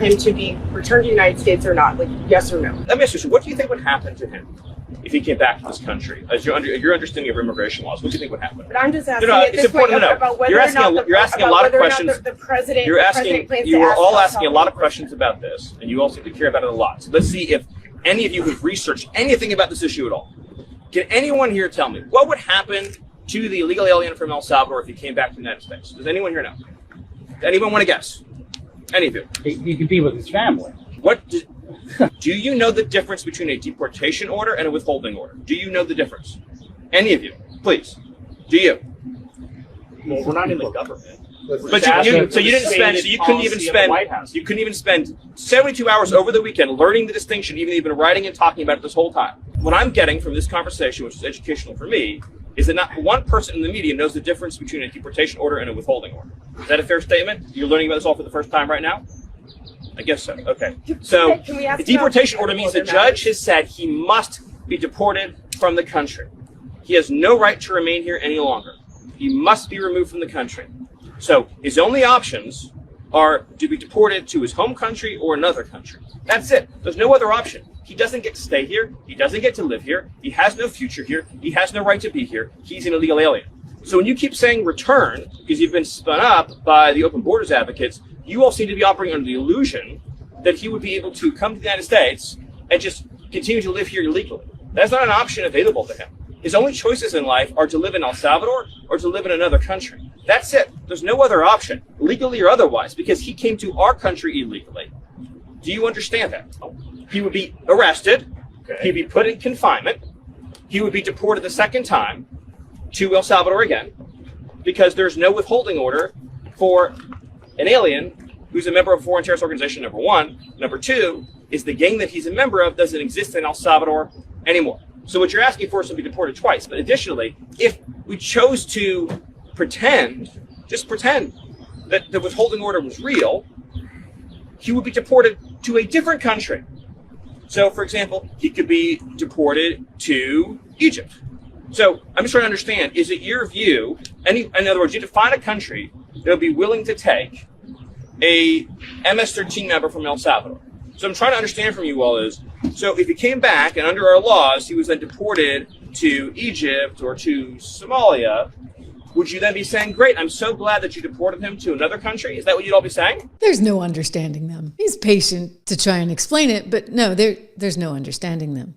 him to be returned to the United States or not? Like, yes or no? Let me ask you, what do you think would happen to him if he came back to this country? As your understanding of immigration laws, what do you think would happen? But I'm just asking it's important to know. about whether You're asking a lot of questions. The president, you are all asking a lot of questions about this, and you all seem to care about it a lot. So let's see if any of you who've researched anything about this issue at all. Can anyone here tell me what would happen to the illegal alien from El Salvador if he came back to the United States? Does anyone here know? Anyone want to guess? Any of you? He could be with his family. Do you know the difference between a deportation order and a withholding order? Do you know the difference? Any of you, please. Do you? Well, we're not in the government. But you couldn't even spend 72 hours over the weekend learning the distinction, even though you've been writing and talking about it this whole time. What I'm getting from this conversation, which is educational for me, is that not one person in the media knows the difference between a deportation order and a withholding order. Is that a fair statement? You're learning about this all for the first time right now? I guess so. Okay. So the deportation order means the judge has said he must be deported from the country. He has no right to remain here any longer. He must be removed from the country. So his only options are to be deported to his home country or another country. That's it. There's no other option. He doesn't get to stay here. He doesn't get to live here. He has no future here. He has no right to be here. He's an illegal alien. So when you keep saying return, because you've been spun up by the open borders advocates, you all seem to be operating under the illusion that he would be able to come to the United States and just continue to live here illegally. That's not an option available to him. His only choices in life are to live in El Salvador or to live in another country. That's it. There's no other option, legally or otherwise, because he came to our country illegally. Do you understand that? He would be arrested. Okay. He'd be put in confinement. He would be deported the second time to El Salvador again, because there's no withholding order for an alien who's a member of a foreign terrorist organization, number one. Number two is the gang that he's a member of doesn't exist in El Salvador anymore. So what you're asking for is to be deported twice. But additionally, if we chose to just pretend that the withholding order was real, he would be deported to a different country. So, for example, he could be deported to Egypt. So I'm just trying to understand, is it your view, in other words, you define a country that would be willing to take a MS-13 member from El Salvador. So I'm trying to understand from you all is, so if he came back and under our laws, he was then deported to Egypt or to Somalia, would you then be saying, great, I'm so glad that you deported him to another country? Is that what you'd all be saying? There's no understanding them. He's patient to try and explain it, but no, there's no understanding them.